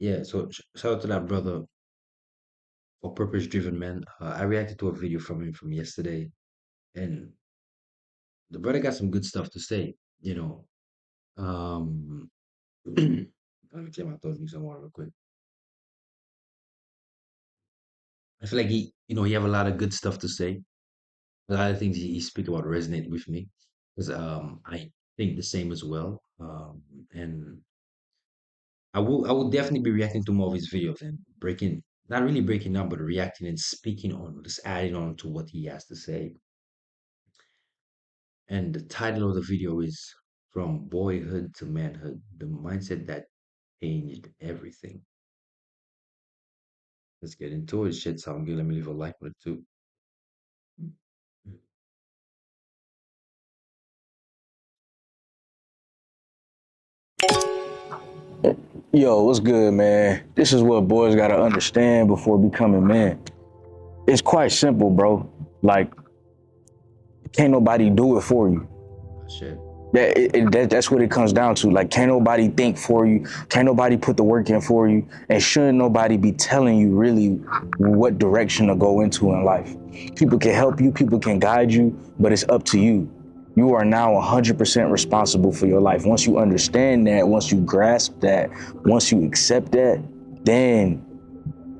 Yeah, so shout out to that brother for purpose driven man. I reacted to a video from him from yesterday, and the brother got some good stuff to say. You know, let me clear my throat, drink some water real quick. I feel like he have a lot of good stuff to say. A lot of things he speak about resonate with me because I think the same as well. And I will definitely be reacting to more of his videos and breaking, not really breaking down, but reacting and speaking on, just adding on to what he has to say. And the title of the video is From Boyhood to Manhood, the mindset that changed everything. Let's get into it. Shit sound good. Let me leave a like on it too. Yo, what's good, man? This is what boys gotta understand before becoming men. It's quite simple, bro. Like, can't nobody do it for you. Shit. That's what it comes down to. Like, can't nobody think for you. Can't nobody put the work in for you. And shouldn't nobody be telling you really what direction to go into in life. People can help you, people can guide you, but it's up to you. You are now 100% responsible for your life. Once you understand that, once you grasp that, once you accept that, then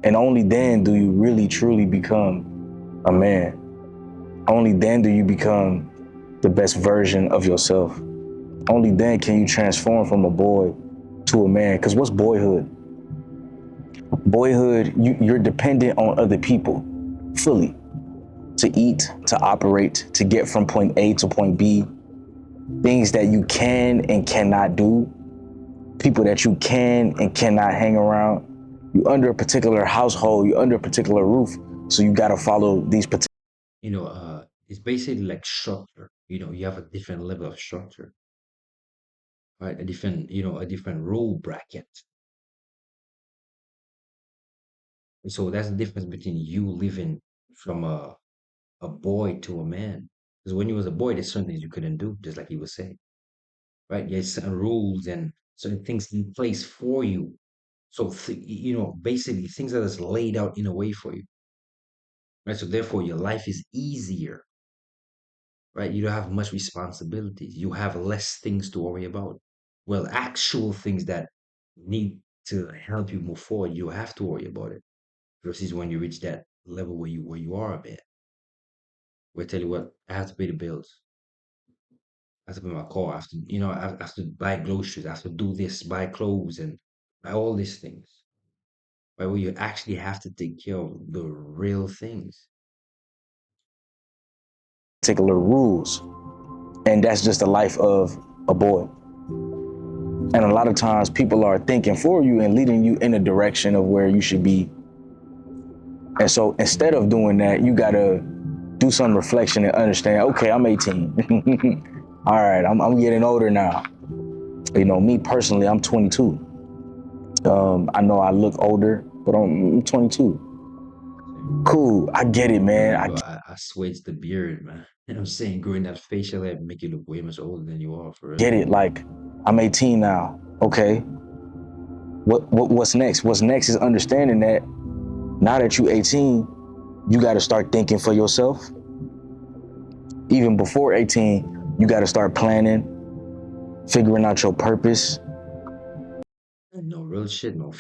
and only then do you really truly become a man. Only then do you become the best version of yourself. Only then can you transform from a boy to a man. Because what's boyhood? Boyhood, you're dependent on other people fully to eat, to operate, to get from point A to point B. Things that you can and cannot do, people that you can and cannot hang around. You under a particular household, you under a particular roof, so you got to follow these particular. It's basically like structure. You have a different level of structure, right? A different rule bracket. And so that's the difference between you living from a boy to a man. Because when you was a boy, there's certain things you couldn't do, just like he was saying, right? There's certain rules and certain things in place for you. So, basically things that is laid out in a way for you, right? So therefore your life is easier, right? You don't have much responsibilities. You have less things to worry about. Well, actual things that need to help you move forward, you have to worry about it. Versus when you reach that level where you are a bit. Where tell you what, I have to pay the bills. I have to pay my car. I have to, I have to buy groceries. I have to do this, buy clothes, and buy all these things. Right? Where you actually have to take care of the real things. Rules. And that's just the life of a boy. And a lot of times people are thinking for you and leading you in a direction of where you should be. And so instead of doing that, you gotta do some reflection and understand, okay, I'm 18. All right, I'm getting older now. Me personally, I'm 22. I know I look older, but I'm 22. Same. Cool, I get it, man. I Yo, I swear it's the beard, man. You know what I'm saying? Growing that facial hair make you look way much older than you are for real. get it. Like, I'm 18 now. Okay, what's next? What's next is understanding that now that you're 18, you got to start thinking for yourself. Even before 18, you got to start planning, figuring out your purpose. No real shit, no.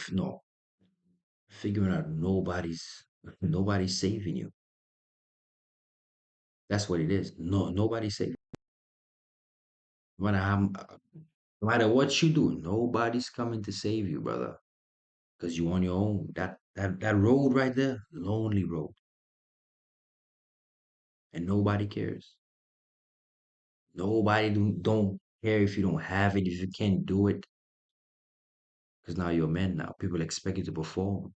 Figuring out nobody's saving you. That's what it is. Nobody's saving. No matter no matter what you do, nobody's coming to save you, brother. Because you on your own. That road right there, lonely road, and nobody cares. Nobody don't care if you don't have it, if you can't do it, because now you're a man now. People expect you to perform,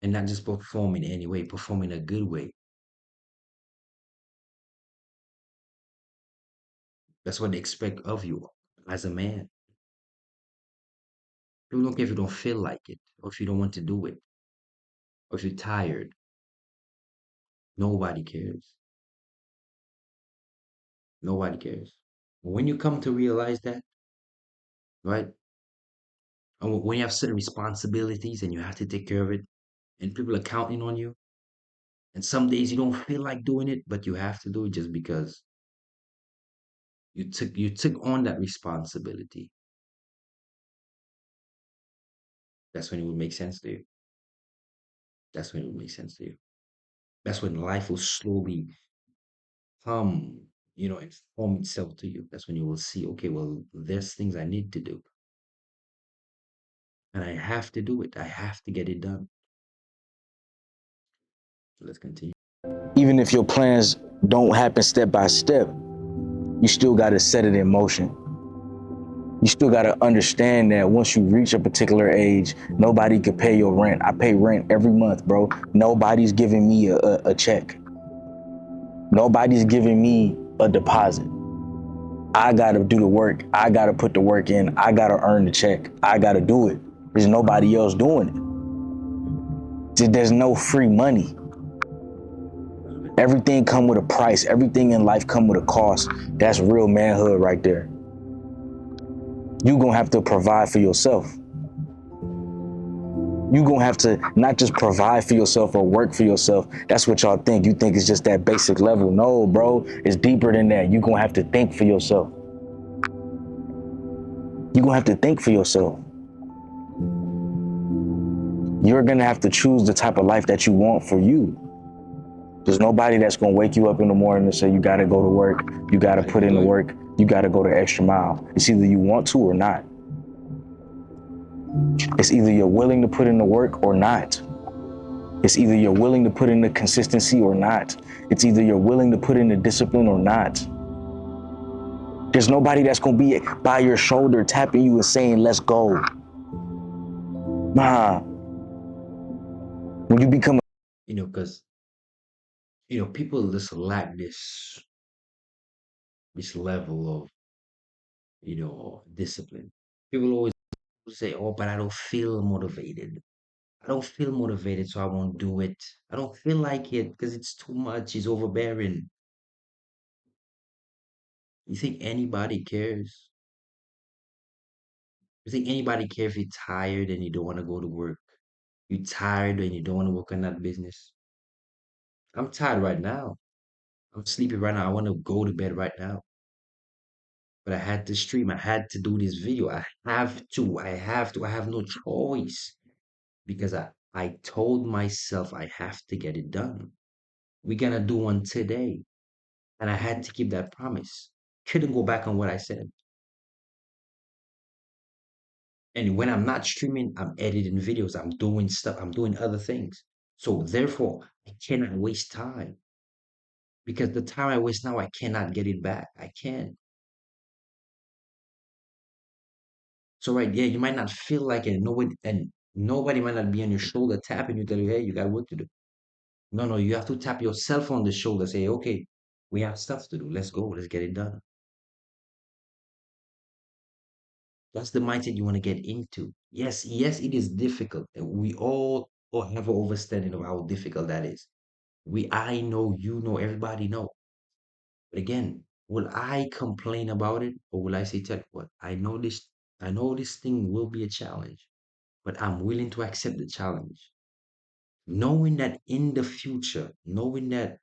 and not just perform in any way, perform in a good way. That's what they expect of you as a man. People don't care if you don't feel like it, or if you don't want to do it, or if you're tired. Nobody cares. Nobody cares. When you come to realize that, right? And when you have certain responsibilities and you have to take care of it, and people are counting on you, and some days you don't feel like doing it, but you have to do it just because you took on that responsibility. That's when it would make sense to you. That's when it would make sense to you. That's when life will slowly come, and form itself to you. That's when you will see, okay, well, there's things I need to do, and I have to do it. I have to get it done. Let's continue. Even if your plans don't happen step by step, you still got to set it in motion. You still got to understand that once you reach a particular age, nobody could pay your rent. I pay rent every month, bro. Nobody's giving me a check. Nobody's giving me a deposit. I got to do the work. I got to put the work in. I got to earn the check. I got to do it. There's nobody else doing it. There's no free money. Everything come with a price. Everything in life come with a cost. That's real manhood right there. You gonna have to provide for yourself. You gonna have to not just provide for yourself or work for yourself. That's what y'all think. You think it's just that basic level. No, bro, it's deeper than that. You gonna have to think for yourself. You gonna have to think for yourself. You're gonna have to choose the type of life that you want for you. There's nobody that's gonna wake you up in the morning and say you gotta go to work, you gotta Gotta put in do the it. work, you gotta go the extra mile. It's either you want to or not. It's either you're willing to put in the work or not. It's either you're willing to put in the consistency or not. It's either you're willing to put in the discipline or not. There's nobody that's gonna be by your shoulder tapping you and saying, let's go. Nah. When you become Because people just lack this level of discipline. People always say, "Oh, but I don't feel motivated. I don't feel motivated, so I won't do it. I don't feel like it because it's too much. It's overbearing." You think anybody cares? You think anybody cares if you're tired and you don't want to go to work? You're tired and you don't want to work on that business? I'm tired right now. I'm sleepy right now. I want to go to bed right now. But I had to stream. I had to do this video. I have to. I have to. I have no choice because I told myself I have to get it done. We're gonna do one today. And I had to keep that promise. Couldn't go back on what I said. And when I'm not streaming, I'm editing videos, I'm doing stuff, I'm doing other things. So therefore, I cannot waste time because the time I waste now, I cannot get it back. I can't. So right, yeah, you might not feel like it. Nobody might not be on your shoulder tapping you, tell you, hey, you got work to do. No, no, you have to tap yourself on the shoulder, say, okay, we have stuff to do. Let's go, let's get it done. That's the mindset you want to get into. Yes, yes, it is difficult. And we all have an understanding of how difficult that is. I know, you know, everybody know. But again, will I complain about it or will I say, tell you what, I know this thing will be a challenge, but I'm willing to accept the challenge. Knowing that in the future, knowing that,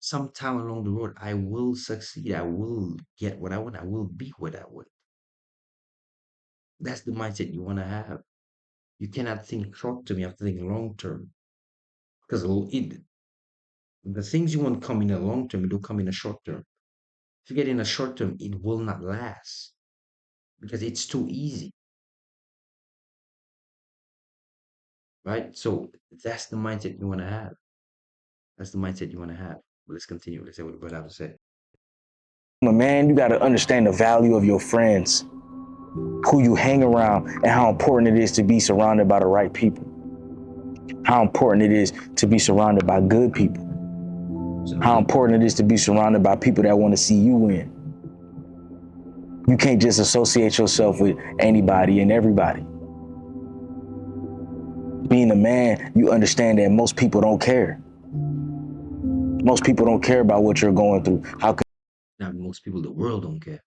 sometime along the road, I will succeed. I will get what I want. I will be what I want. That's the mindset you want to have. You cannot think short term, you have to think long term. Because the things you want come in a long term, it will come in a short term. If you get in a short term, it will not last because it's too easy, right? So that's the mindset you want to have. That's the mindset you want to have. But let's continue. Let's say what the brother have to say. a man, you gotta understand the value of your friends, who you hang around, and how important it is to be surrounded by the right people. How important it is to be surrounded by good people. How Absolutely. important it is to be surrounded by people that want to see you win. You can't just associate yourself with anybody and everybody. Being a man, you understand that most people don't care. Most people don't care about what you're going through. How could Now, most people, the world don't care.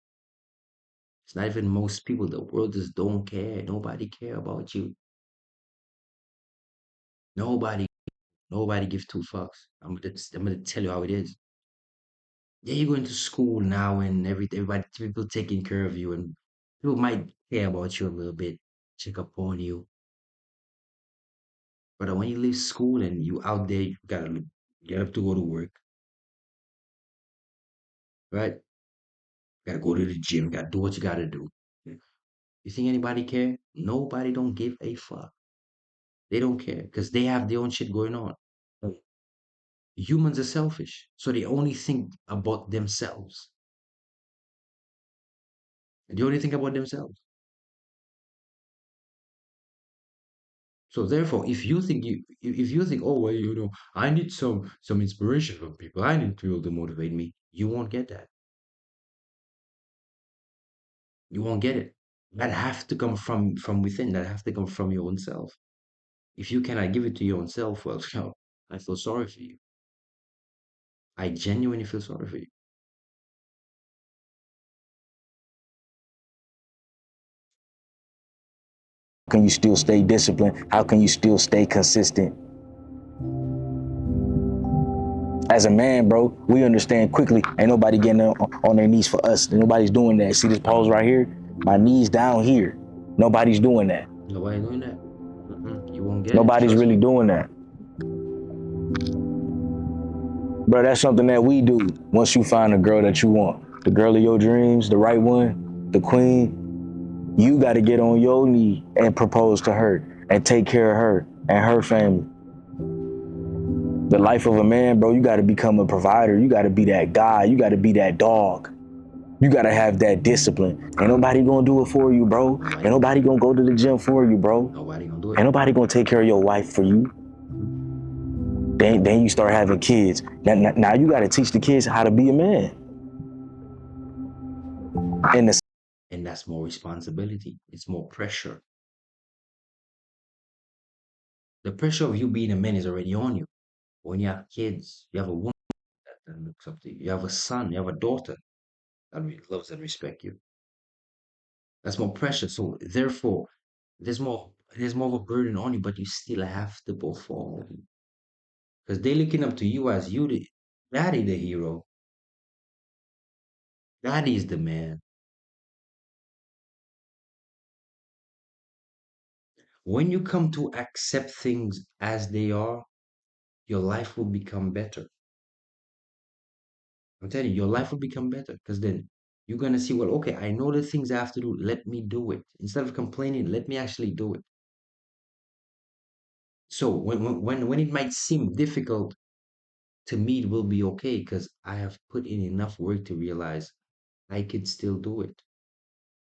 It's not even most people. The world just don't care. Nobody care about you. Nobody, nobody gives two fucks. I'm gonna tell you how it is. Yeah, you're going to school now and everybody, people taking care of you and people might care about you a little bit, check up on you. But when you leave school and you out there, you gotta get up to go to work, right? Gotta go to the gym, gotta do what you gotta do. You think anybody care? Nobody don't give a fuck. They don't care because they have their own shit going on. Humans are selfish, so they only think about themselves. They only think about themselves. So therefore, if you think, oh well, I need some inspiration from people. I need people to motivate me. You won't get that. You won't get it. That have to come from within. That have to come from your own self. If you cannot give it to your own self, well, I feel sorry for you. I genuinely feel sorry for you. How can you still stay disciplined? How can you still stay consistent? As a man, bro, we understand quickly. Ain't nobody getting on their knees for us. Nobody's doing that. See this pose right here? My knees down here. Nobody's doing that. Nobody doing that. You won't get it. Nobody's Trust really me. doing that. Bro, that's something that we do once you find a girl that you want. The girl of your dreams, the right one, the queen. You got to get on your knee and propose to her and take care of her and her family. The life of a man, bro, you got to become a provider. You got to be that guy. You got to be that dog. You got to have that discipline. Ain't nobody going to do it for you, bro. Ain't Nobody gonna do nobody it. going to go to the gym for you, bro. Nobody gonna do it. Ain't nobody going to take care of your wife for you. Mhm. Then you start having kids. Now you got to teach the kids how to be a man. And the And that's more responsibility. It's more pressure. The pressure of you being a man is already on you. When you have kids, you have a woman that looks up to you. You have a son, you have a daughter that loves and respect you. That's more pressure. So therefore, there's more of a burden on you, but you still have to perform because they're looking up to you as you the daddy, the hero. Daddy is the man. When you come to accept things as they are, your life will become better. I'm telling you, your life will become better because then you're gonna see, well, okay, I know the things I have to do. Let me do it. Instead of complaining, let me actually do it. So when it might seem difficult, to me it will be okay because I have put in enough work to realize I could still do it.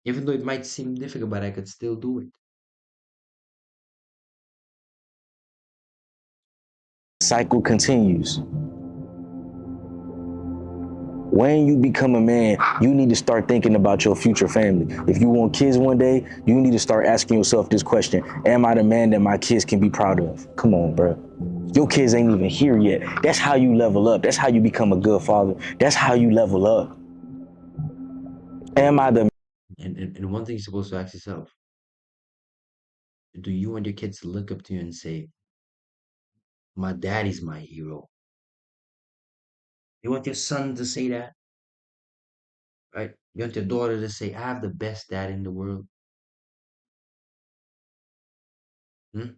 Even though it might seem difficult, but I could still do it. cycle continues. When you become a man, you need to start thinking about your future family. If you want kids one day, you need to start asking yourself this question: am I the man that my kids can be proud of? Come on, bro. Your kids ain't even here yet. That's how you level up. That's how you become a good father. That's how you level up. Am I the And one thing you're supposed to ask yourself, do you want your kids to look up to you and say, my daddy's my hero? You want your son to say that, right? You want your daughter to say, I have the best dad in the world. Hmm?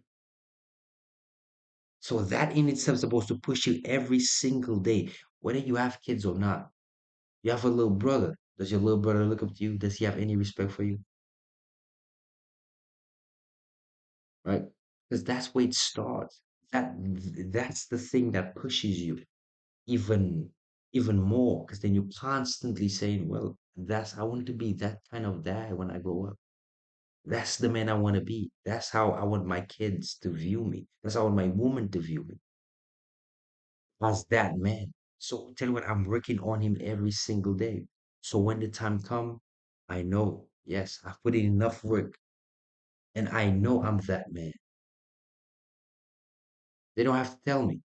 So that in itself is supposed to push you every single day, whether you have kids or not. You have a little brother. Does your little brother look up to you? Does he have any respect for you? Right? Because that's where it starts. That's the thing that pushes you even even more. Because then you're constantly saying, well, that's I want to be that kind of dad when I grow up. That's the man I want to be. That's how I want my kids to view me. That's how I want my woman to view me as that man. So tell you what, I'm working on him every single day. So when the time come, I know, yes, I've put in enough work and I know I'm that man. They don't have to tell me.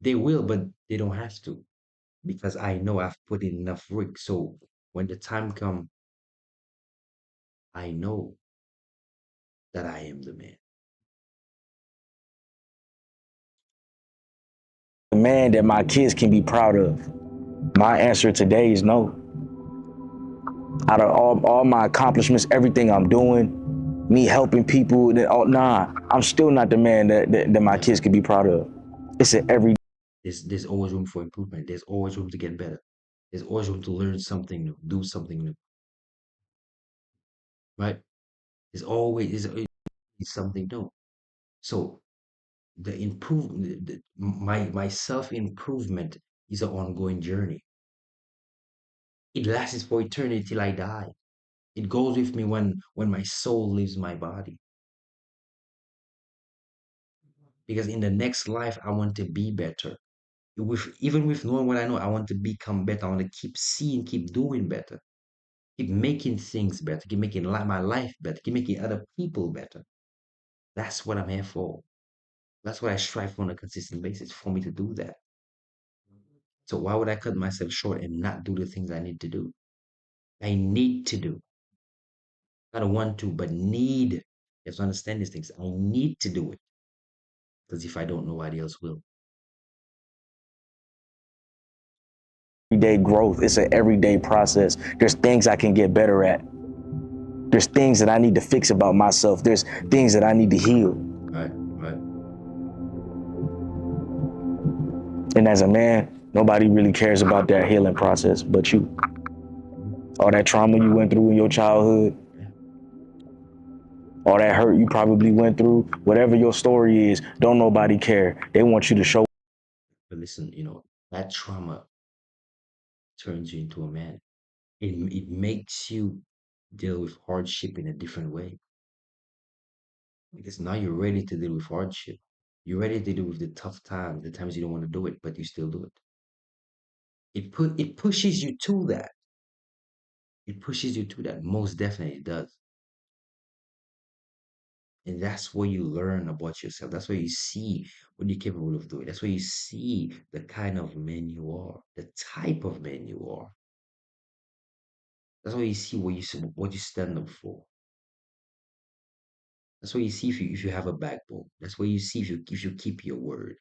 They will, but they don't have to because I know I've put in enough work. So when the time come, I know that I am the man. The man that my kids can be proud of. My answer today is no. Out of all my accomplishments, everything I'm doing, me helping people, nah, I'm still not the man that my Yes, kids can be proud of. It's an every there's always room for improvement. There's always room to get better. There's always room to learn something new, do something new, right? There's always something new. So the improvement, my self improvement is an ongoing journey. It lasts for eternity till I die. It goes with me when my soul leaves my body. Because in the next life, I want to be better. Even with knowing what I know, I want to become better. I want to keep seeing, keep doing better, keep making things better, keep making my life better, keep making other people better. That's what I'm here for. That's what I strive for on a consistent basis, for me to do that. So why would I cut myself short and not do the things I need to do? I need to do. I don't want to, but need. You have to understand these things. I need to do it. Because if I don't, nobody else will. everyday growth. It's an everyday process. There's things I can get better at. There's things that I need to fix about myself. There's things that I need to heal. Right, right. And as a man, nobody really cares about that healing process but you. Mhm. All that trauma you went through in your childhood, Yeah. all that hurt you probably went through, whatever your story is, don't nobody care. They want you to show But listen, that trauma turns you into a man. It makes you deal with hardship in a different way. Because now you're ready to deal with hardship. You're ready to deal with the tough times, the times you don't want to do it, but you still do it. It pushes you to that. It pushes you to that. Most definitely it does. And that's where you learn about yourself. That's where you see what you're capable of doing. That's where you see the kind of man you are, the type of man you are. That's where you see what you stand up for. That's where you see if you have a backbone. That's where you see if you keep your word.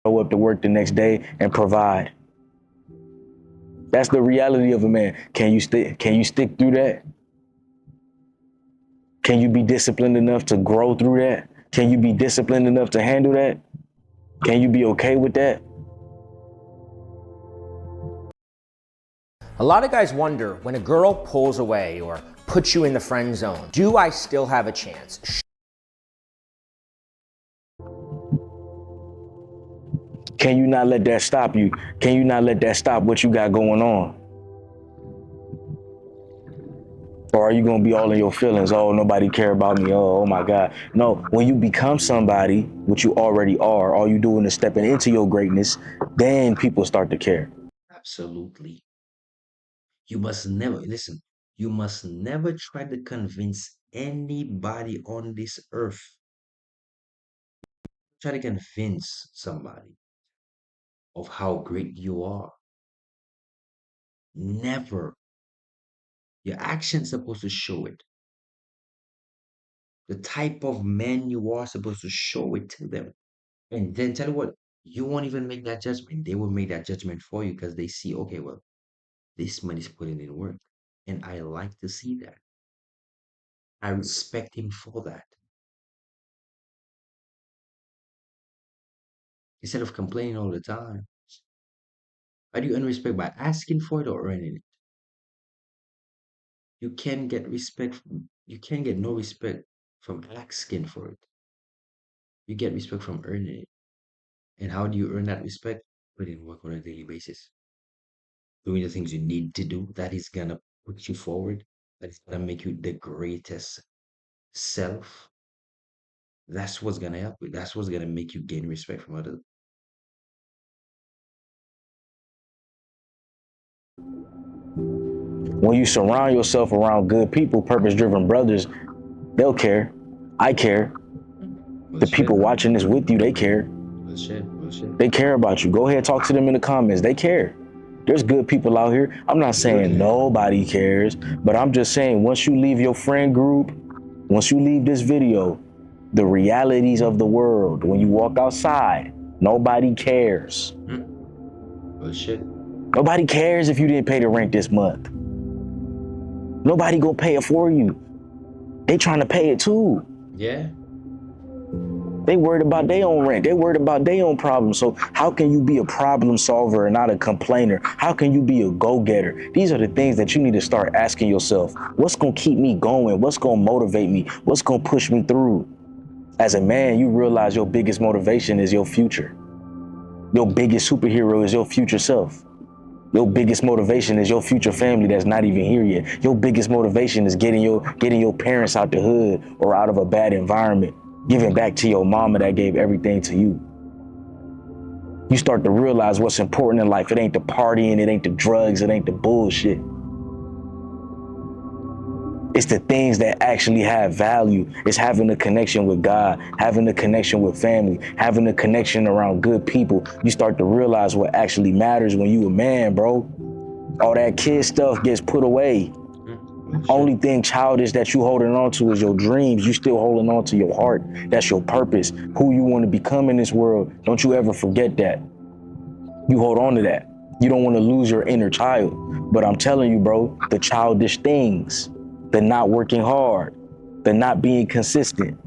up to work the next day and provide. That's the reality of a man. Can you stick through that? Can you be disciplined enough to grow through that? Can you be disciplined enough to handle that? Can you be okay with that? A lot of guys wonder when a girl pulls away or puts you in the friend zone, do I still have a chance? Can you not let that stop you? Can you not let that stop what you got going on? Or are you gonna be all in your feelings? Oh, nobody care about me. Oh my God. No, when you become somebody, which you already are, all you doing is stepping into your greatness, then people start to care. Absolutely. You must never, listen, you must never try to convince anybody on this earth. Try to convince somebody of how great you are. Never. Your actions supposed to show it. The type of man you are supposed to show it to them. And then tell you what, you won't even make that judgment. They will make that judgment for you because they see, okay, well, this man is putting in work. And I like to see that. I respect him for that. Instead of complaining all the time. How do you earn respect? By asking for it or earning it? You can't get no respect from asking for it. You get respect from earning it. And how do you earn that respect? Put in work on a daily basis. Doing the things you need to do. That is gonna put you forward. That is gonna make you the greatest self. That's what's gonna help you. That's what's gonna make you gain respect from others. When you surround yourself around good people, purpose driven brothers, they'll care. I care. Well The people shit. watching this with you, they care. Well shit. Well shit. They care about you. Go ahead, talk to them in the comments. They care. There's good people out here. I'm not saying Absolutely. nobody cares, but I'm just saying once you leave your friend group, once you leave this video, the realities of the world, when you walk outside, nobody cares. Mm. Bullshit. Nobody cares if you didn't pay the rent this month. Nobody gonna pay it for you. They trying to pay it too. Yeah. They worried about their own rent. They worried about their own problems. So how can you be a problem solver and not a complainer? How can you be a go-getter? These are the things that you need to start asking yourself. What's gonna keep me going? What's gonna motivate me? What's gonna push me through? As a man, you realize your biggest motivation is your future. Your biggest superhero is your future self. Your biggest motivation is your future family that's not even here yet. Your biggest motivation is getting your parents out the hood or out of a bad environment, giving back to your mama that gave everything to you. You start to realize what's important in life. It ain't the partying, it ain't the drugs, it ain't the bullshit. It's the things that actually have value. It's having a connection with God, having a connection with family, having a connection around good people. You start to realize what actually matters when you a man, bro. All that kid stuff gets put away. Bullshit. Only thing childish that you holding on to is your dreams. You still holding on to your heart. That's your purpose. Who you want to become in this world. Don't you ever forget that. You hold on to that. You don't want to lose your inner child. But I'm telling you, bro, the childish things, the not working hard, the not being consistent,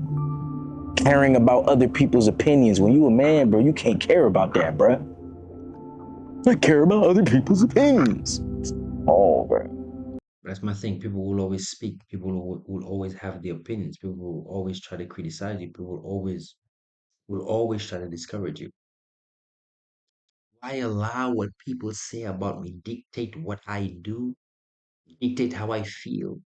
caring about other people's opinions. When you a man, bro, you can't care about that, bro. I care about other people's opinions. Oh, bro. That's my thing. People will always speak. People will always have their opinions. People will always try to criticize you. People will always try to discourage you. I allow what people say about me dictate what I do, dictate how I feel.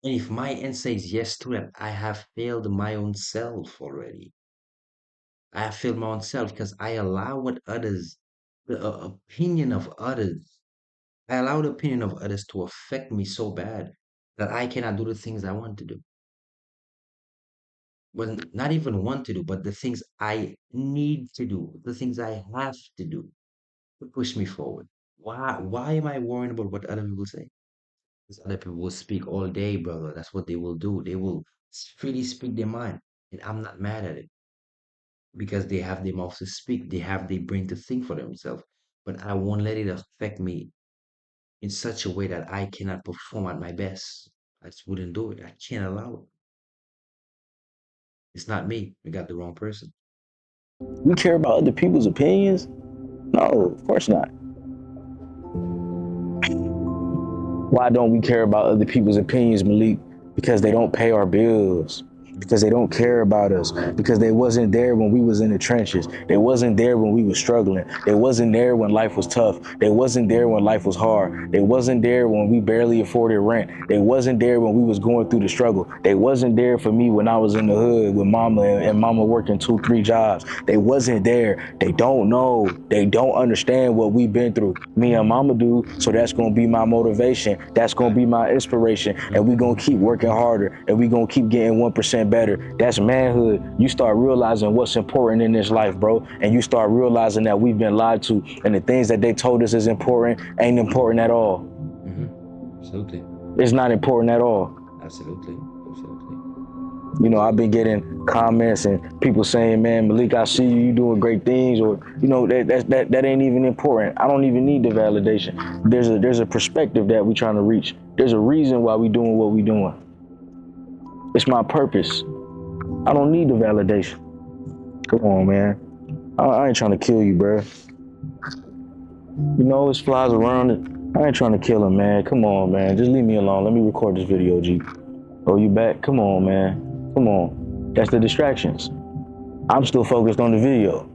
And if my answer is yes to that, I have failed my own self already. I have failed my own self because I allow the opinion of others, I allow the opinion of others to affect me so bad that I cannot do the things I want to do. Well, not even want to do, but the things I need to do, the things I have to do to push me forward. Why am I worrying about what other people say? Because other people will speak all day, brother. That's what they will do. They will freely speak their mind. And I'm not mad at it because they have their mouth to speak. They have their brain to think for themselves. But I won't let it affect me in such a way that I cannot perform at my best. I just wouldn't do it. I can't allow it. It's not me. We got the wrong person. We care about other people's opinions? No, of course not. Why don't we care about other people's opinions, Malik? Because they don't pay our bills. Because they don't care about us. Because they wasn't there when we was in the trenches. They wasn't there when we was struggling. They wasn't there when life was tough. They wasn't there when life was hard. They wasn't there when we barely afforded rent. They wasn't there when we was going through the struggle. They wasn't there for me when I was in the hood with mama and mama working 2, 3 jobs. They wasn't there. They don't know. They don't understand what we've been through. Me and mama do. So that's gonna be my motivation. That's gonna be my inspiration. And we gonna keep working harder. And we gonna keep getting 1% better. That's manhood. You start realizing what's important in this life, bro. And you start realizing that we've been lied to. And the things that they told us is important ain't important at all. Absolutely. It's not important at all. Absolutely. Absolutely. You know, I've been getting comments and people saying, "Man, Malik, I see you doing great things," or that ain't even important. I don't even need the validation. There's a perspective that we trying to reach. There's a reason why we doing what we doing. It's my purpose. I don't need the validation. Come on, man. I ain't trying to kill you, bro. You know, it's flies around it. I ain't trying to kill him, man. Come on, man. Just leave me alone. Let me record this video, G. Oh, you back? Come on, man. Come on. That's the distractions. I'm still focused on the video.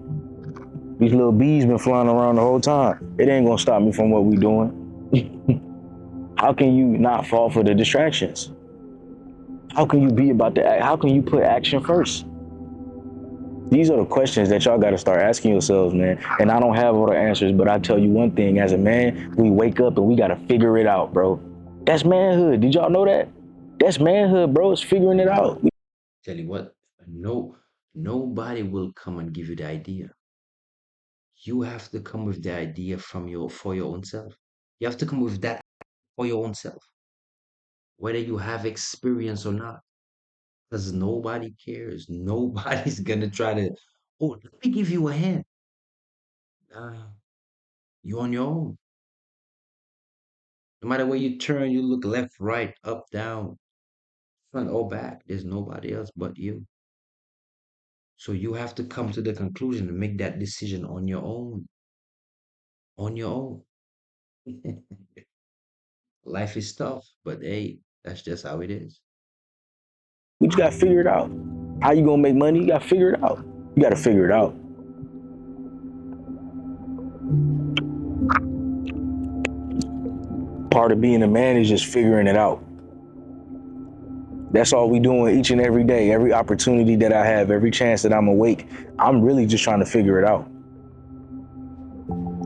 These little bees been flying around the whole time. It ain't gonna stop me from what we doing. How can you not fall for the distractions? How can you be about the act? How can you put action first? These are the questions that y'all gotta start asking yourselves, man. And I don't have all the answers, but I tell you one thing, as a man, we wake up and we gotta figure it out, bro. That's manhood. Did y'all know that? That's manhood, bro. It's figuring it out. Tell you what, nobody will come and give you the idea. You have to come with the idea from for your own self. You have to come with that for your own self, whether you have experience or not, because nobody cares. Nobody's gonna try to, oh, let me give you a hand. Nah, you on your own. No matter where you turn, you look left, right, up, down, front or back. There's nobody else but you. So you have to come to the conclusion and make that decision on your own. On your own. Life is tough, but hey, that's just how it is. We just gotta figure it out. How you gonna make money? You gotta figure it out. You gotta figure it out. Part of being a man is just figuring it out. That's all we doing each and every day. Every opportunity that I have, every chance that I'm awake, I'm really just trying to figure it out.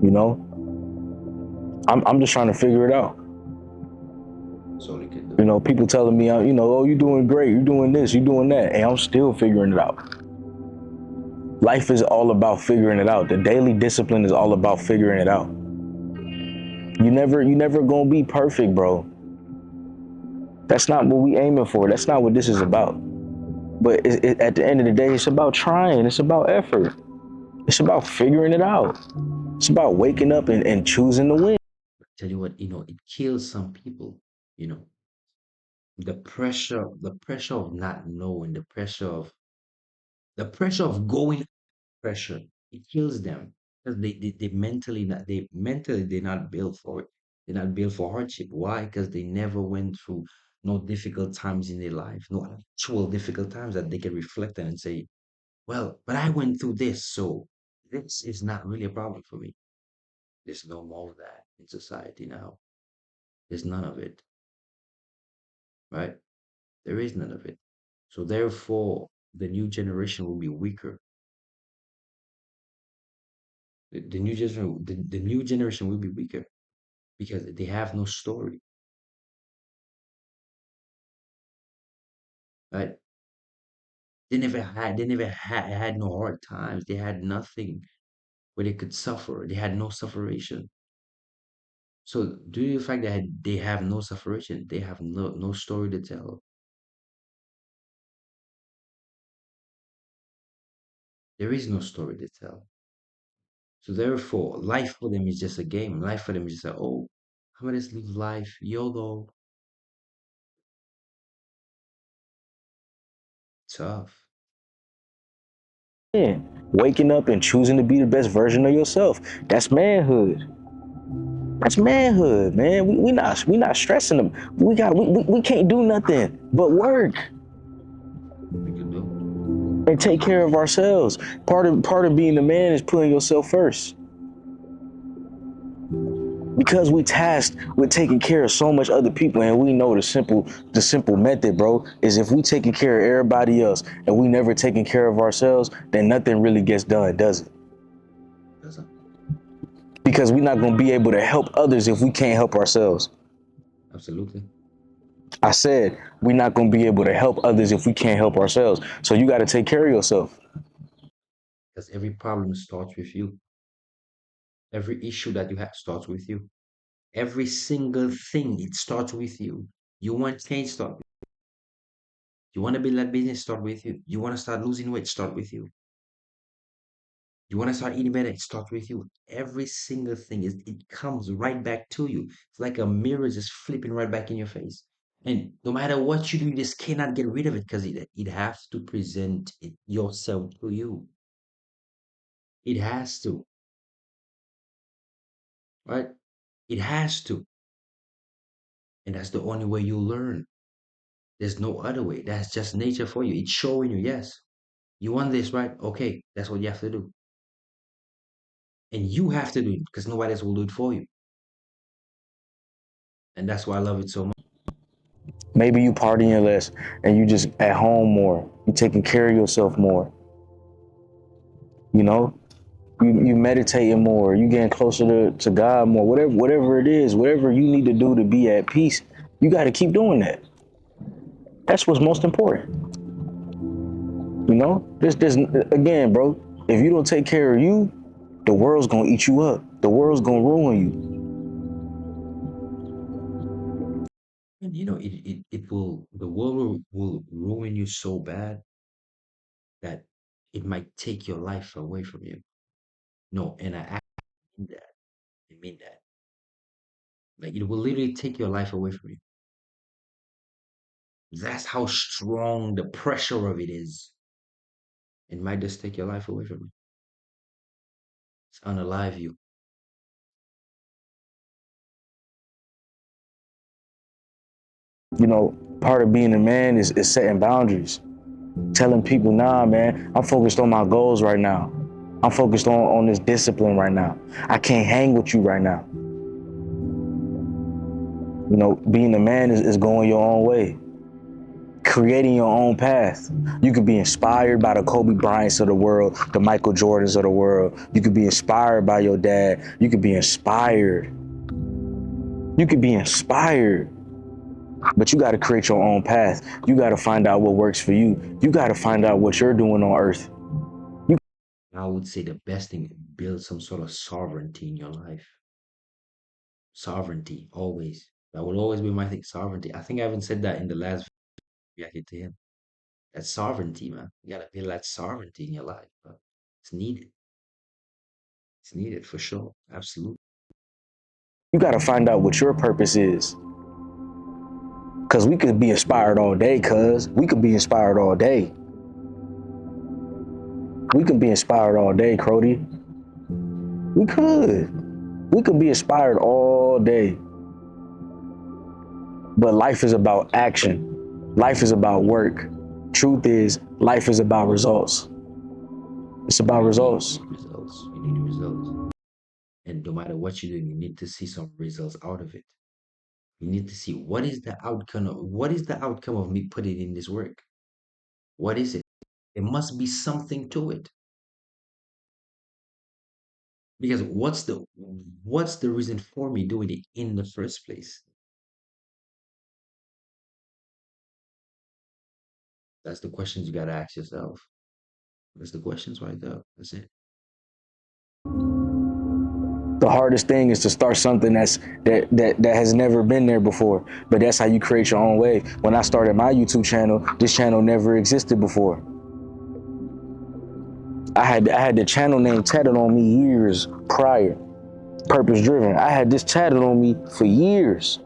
You know, I'm just trying to figure it out. That's all you can You do. know, people telling me, you know, oh, you're doing great, you're doing this, you're doing that, and I'm still figuring it out. Life is all about figuring it out. The daily discipline is all about figuring it out. You never gonna be perfect, bro. That's not what we aiming for. That's not what this is about. But at the end of the day, it's about trying. It's about effort. It's about figuring it out. It's about waking up and choosing to win. Tell you what, it kills some people, you know, the pressure of not knowing, the pressure of going pressure, it kills them because they mentally not they mentally they're not built for it. They're not built for hardship. Why? Because they never went through no difficult times in their life, no actual difficult times that they can reflect on and say, well, but I went through this, so this is not really a problem for me. There's no more of that in society now. There's none of it, right? There is none of it. So therefore, the new generation will be weaker. The new generation will be weaker because they have no story, right? They never had no hard times. They had nothing where they could suffer. They had no sufferation. So due to the fact that they have no sufferation, they have no story to tell. There is no story to tell. So therefore, life for them is just a game. Life for them is just like, oh, I'm gonna just live life, YOLO. Tough. Waking up and choosing to be the best version of yourself. That's manhood. That's manhood, man. We not stressing them. We can't do nothing but work We could do. and take care of ourselves. Part of being a man is putting yourself first. Because we tasked with taking care of so much other people, and we know the simple method, bro, is if we taking care of everybody else and we never taking care of ourselves, then nothing really gets done, does it? Doesn't. Because we're not gonna be able to help others if we can't help ourselves. Absolutely. I said we're not gonna be able to help others if we can't help ourselves. So you gotta take care of yourself. Because every problem starts with you. Every issue that you have starts with you. Every single thing, it starts with you. You want change, start with you. Want to build that business, start with you. You want to start losing weight, start with you. You want to start eating better, it starts with you. Every single thing it comes right back to you. It's like a mirror just flipping right back in your face. And no matter what you do, you just cannot get rid of it because it has to present yourself to you. It has to, right? It has to. And that's the only way you learn. There's no other way. That's just nature for you. It's showing you, yes, you want this, right? Okay, that's what you have to do. And you have to do it because nobody else will do it for you. And that's why I love it so much. Maybe you partying less and you just at home more. You taking care of yourself more. You know, you meditating more. You getting closer to God more. Whatever it is, whatever you need to do to be at peace, you got to keep doing that. That's what's most important. You know, this again, bro. If you don't take care of you, the world's gonna eat you up. The world's gonna ruin you. And the world will ruin you so bad that it might take your life away from you. No, and I actually mean that. I mean that. Like it will literally take your life away from you. That's how strong the pressure of it is. It might just take your life away from you. It's unalive you. You know, part of being a man is setting boundaries. Telling people, nah, man, I'm focused on my goals right now. I'm focused on this discipline right now. I can't hang with you right now. You know, being a man is going your own way, creating your own path. You could be inspired by the Kobe Bryants of the world, the Michael Jordans of the world. You could be inspired by your dad. You could be inspired. You could be inspired. But you got to create your own path. You got to find out what works for you. You got to find out what you're doing on earth. I would say the best thing, build some sort of sovereignty in your life. Sovereignty, always. That will always be my thing, sovereignty. I think I even said that in the last video I hit to him. That sovereignty, man. You gotta build that sovereignty in your life, bro. It's needed. It's needed for sure. Absolutely. You got to find out what your purpose is. Because we could be inspired all day, cuz. We could be inspired all day. We could be inspired all day, Crody. We could. We could be inspired all day. But life is about action. Life is about work. Truth is, life is about results. It's about results. Results. You need results. And no matter what you're doing, you need to see some results out of it. You need to see what is the outcome of me putting in this work? What is it? There must be something to it. Because what's the reason for me doing it in the first place? That's the questions you gotta ask yourself. That's the questions right there. That's it. The hardest thing is to start something that has never been there before. But that's how you create your own way. When I started my YouTube channel, this channel never existed before. I had the channel name tatted on me years prior. Purpose driven. I had this tatted on me for years.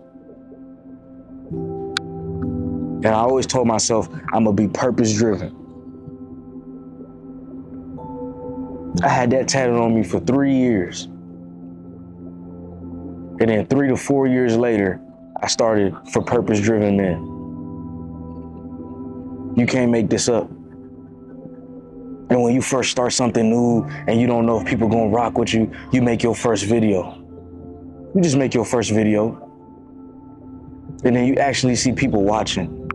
And I always told myself I'm gonna be purpose driven. I had that tatted on me for 3 years. And then 3 to 4 years later, I started for purpose driven men. You can't make this up. And when you first start something new and you don't know if people gonna rock with you, you make your first video. You just make your first video. And then you actually see people watching.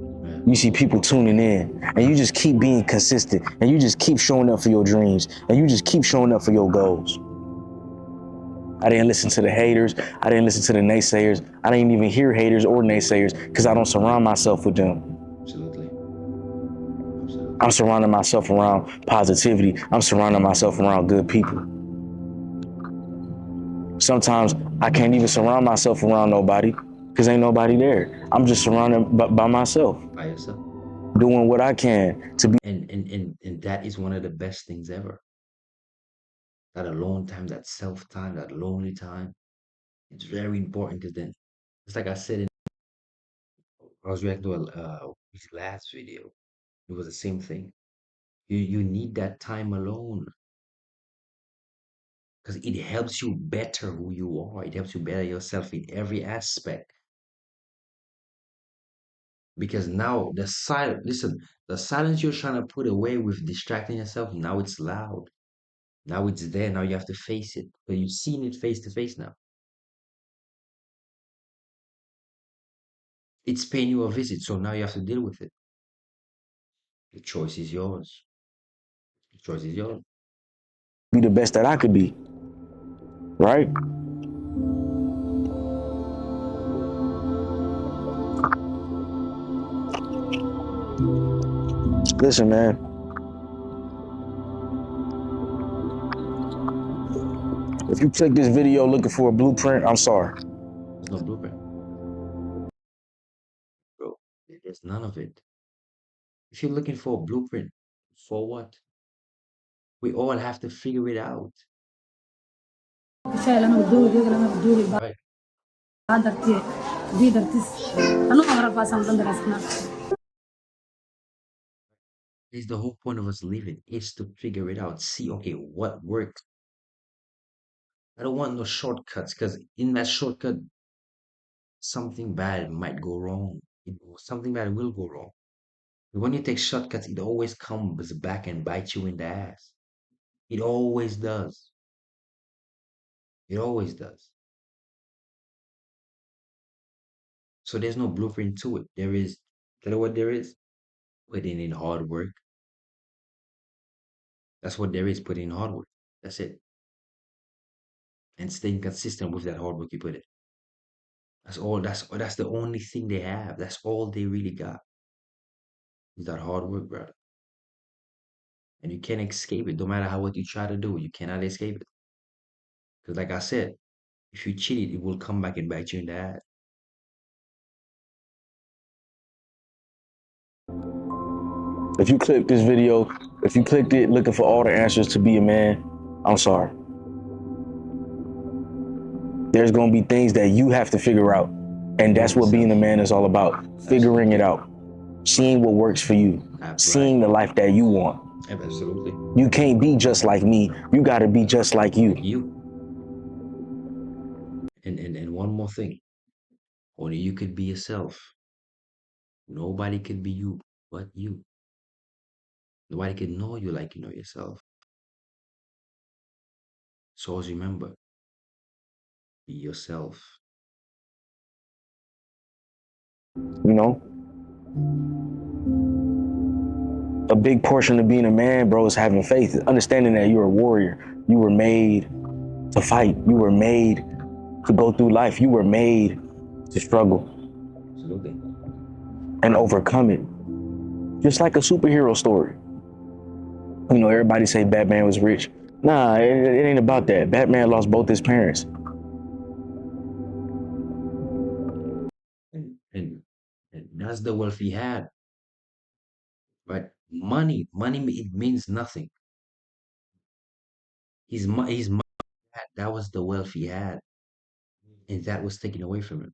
You see people tuning in, and you just keep being consistent, and you just keep showing up for your dreams, and you just keep showing up for your goals. I didn't listen to the haters. I didn't listen to the naysayers. I didn't even hear haters or naysayers because I don't surround myself with them. Absolutely. I'm surrounding myself around positivity. I'm surrounding myself around good people. Sometimes I can't even surround myself around nobody because ain't nobody there. I'm just surrounded by myself, By yourself. doing what I can to be. And that is one of the best things ever. That alone time, that self time, that lonely time. It's very important because then it's like I said I was reacting to his last video. It was the same thing. You need that time alone because it helps you better who you are. It helps you better yourself in every aspect. Because now the silence you're trying to put away with distracting yourself, now it's loud. Now it's there. Now you have to face it. But you've seen it face to face now. It's paying you a visit, so now you have to deal with it. The choice is yours. The choice is yours. Be the best that I could be, right? Listen, man. If you click this video looking for a blueprint, I'm sorry. There's no blueprint, bro. There's none of it. If you're looking for a blueprint, for what? We all have to figure it out, right? Is the whole point of us living is to figure it out. See, okay, what works. I don't want no shortcuts because in that shortcut, something bad might go wrong. Something bad will go wrong. But when you take shortcuts, it always comes back and bites you in the ass. It always does. It always does. So there's no blueprint to it. There is, tell you what there is? Putting in hard work. That's what there is, putting in hard work. That's it. And staying consistent with that hard work you put in. That's all. That's the only thing they have. That's all they really got. Is that hard work, brother. And you can't escape it. No matter how what you try to do, you cannot escape it. Because like I said, if you cheat it, it will come back and bite you in the ass. If you click this video, if you clicked it looking for all the answers to be a man, I'm sorry. There's going to be things that you have to figure out. And that's what being a man is all about. Figuring it out. Seeing what works for you. Seeing the life that you want. Absolutely. You can't be just like me. You got to be just like you. You. And one more thing. Only you could be yourself. Nobody could be you but you. Nobody can know you like you know yourself. So always remember, be yourself. You know, a big portion of being a man, bro, is having faith. Understanding that you're a warrior. You were made to fight. You were made to go through life. You were made to struggle Absolutely. and overcome it. Just like a superhero story. You know, everybody say Batman was rich. Nah, it ain't about that. Batman lost both his parents. And that's the wealth he had. Right? Money, it means nothing. His money, that was the wealth he had, and that was taken away from him.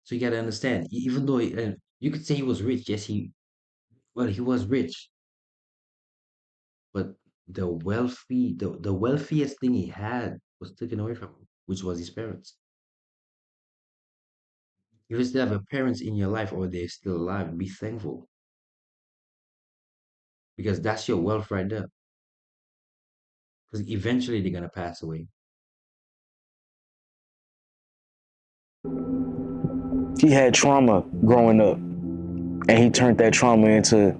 So you got to understand, even though you could say he was rich, yes, he was rich, but the wealthiest thing he had was taken away from him, which was his parents. If you still have your parents in your life or they're still alive, be thankful because that's your wealth right there. Because eventually they're gonna pass away. He had trauma growing up, and he turned that trauma into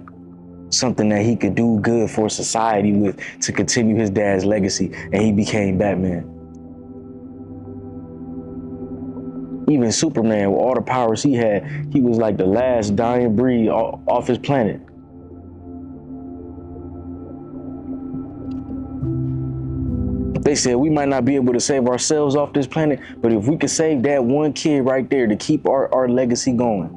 something that he could do good for society with to continue his dad's legacy, and he became Batman. Even Superman, with all the powers he had, he was like the last dying breed off his planet. They said we might not be able to save ourselves off this planet, but if we could save that one kid right there to keep our legacy going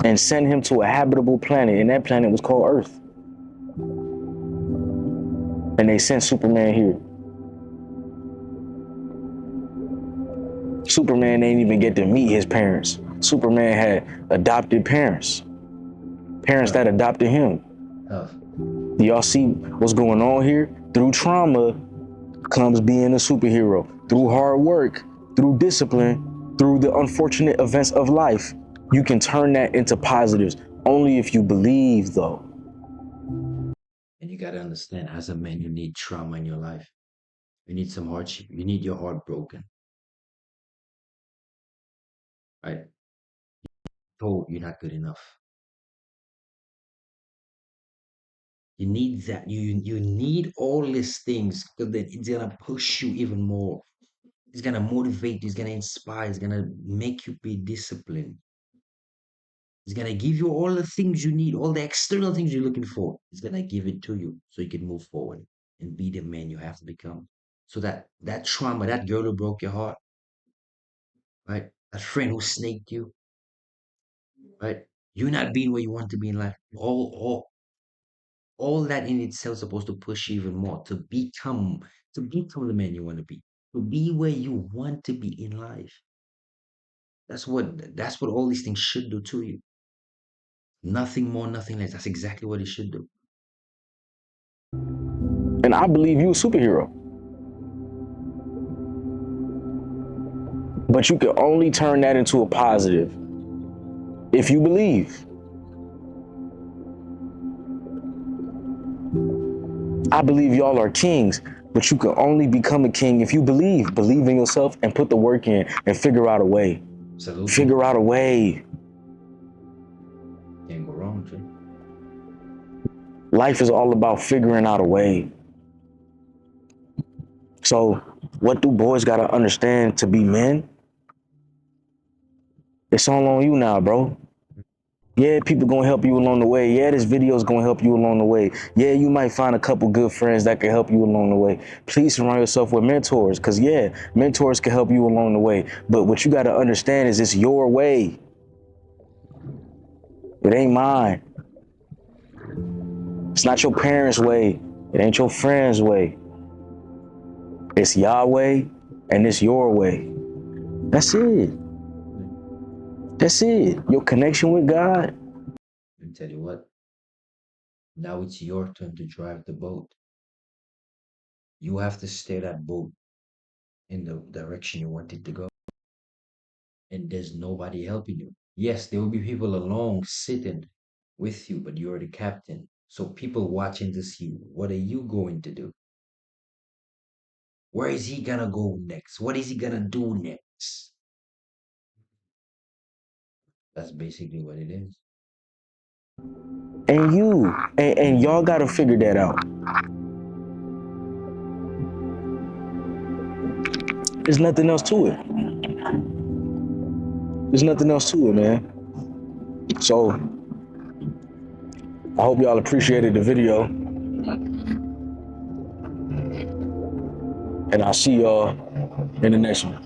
and send him to a habitable planet, and that planet was called Earth. And they sent Superman here. Superman didn't even get to meet his parents. Superman had adopted parents, parents that adopted him. Tough. Do y'all see what's going on here? Through trauma comes being a superhero. Through hard work, through discipline, through the unfortunate events of life, you can turn that into positives. Only if you believe, though. And you gotta understand, as a man, you need trauma in your life. You need some hardship. You need your heart broken. Right? Told you're not good enough. You need that. You need all these things because then it's gonna push you even more. It's gonna motivate you, it's gonna inspire, it's gonna make you be disciplined. It's gonna give you all the things you need, all the external things you're looking for. It's gonna give it to you so you can move forward and be the man you have to become. So that trauma, that girl who broke your heart, right? That friend who snaked you, right? You not being where you want to be in life. All that in itself is supposed to push you even more to become the man you want to be, to be where you want to be in life. That's what all these things should do to you. Nothing more, nothing less. That's exactly what it should do. And I believe you a superhero. But you can only turn that into a positive if you believe. I believe y'all are kings, but you can only become a king if you believe. Believe in yourself and put the work in and figure out a way. Absolutely. Figure out a way. Can't go wrong, Jay. Life is all about figuring out a way. So, what do boys gotta understand to be men? It's all on you now, bro. Yeah, people gonna help you along the way. Yeah, this video is gonna help you along the way. Yeah, you might find a couple good friends that can help you along the way. Please surround yourself with mentors, because yeah, mentors can help you along the way. But what you gotta understand is it's your way. It ain't mine. It's not your parents' way. It ain't your friend's way. It's Yahweh and it's your way. That's it. That's it. Your connection with God. And tell you what, now it's your turn to drive the boat. You have to steer that boat in the direction you want it to go. And there's nobody helping you. Yes, there will be people along sitting with you, but you're the captain. So people watching to see what are you going to do? Where is he gonna go next? What is he gonna do next? That's basically what it is. And y'all gotta figure that out. There's nothing else to it. There's nothing else to it, man. So I hope y'all appreciated the video, and I'll see y'all in the next one.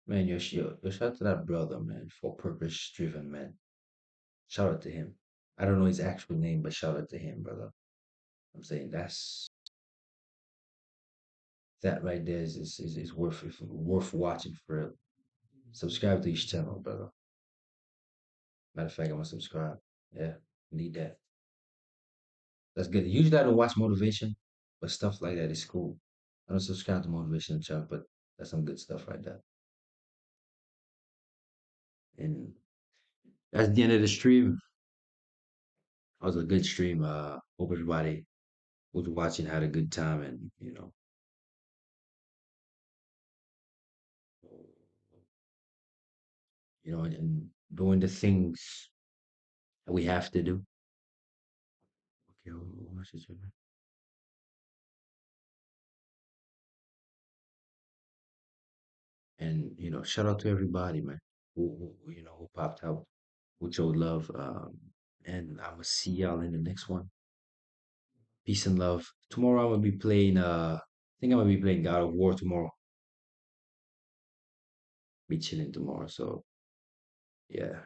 Man, yo, shout out to that brother, man, for purpose driven man. Shout out to him. I don't know his actual name, but shout out to him, brother. I'm saying that right there is worth watching for real. Subscribe to each channel, brother. Matter of fact, I'm gonna subscribe. Yeah, need that. That's good. Usually I don't watch motivation, but stuff like that is cool. I don't subscribe to motivation channel, but that's some good stuff right there. And that's the end of the stream. It was a good stream. Hope everybody who's watching had a good time and and doing the things that we have to do. Okay, what's this? And shout out to everybody, man, who popped out, who showed love. And I'm gonna see y'all in the next one. Peace and love. Tomorrow I'm gonna be playing. I think I'm gonna be playing God of War tomorrow. Be chilling tomorrow. So yeah.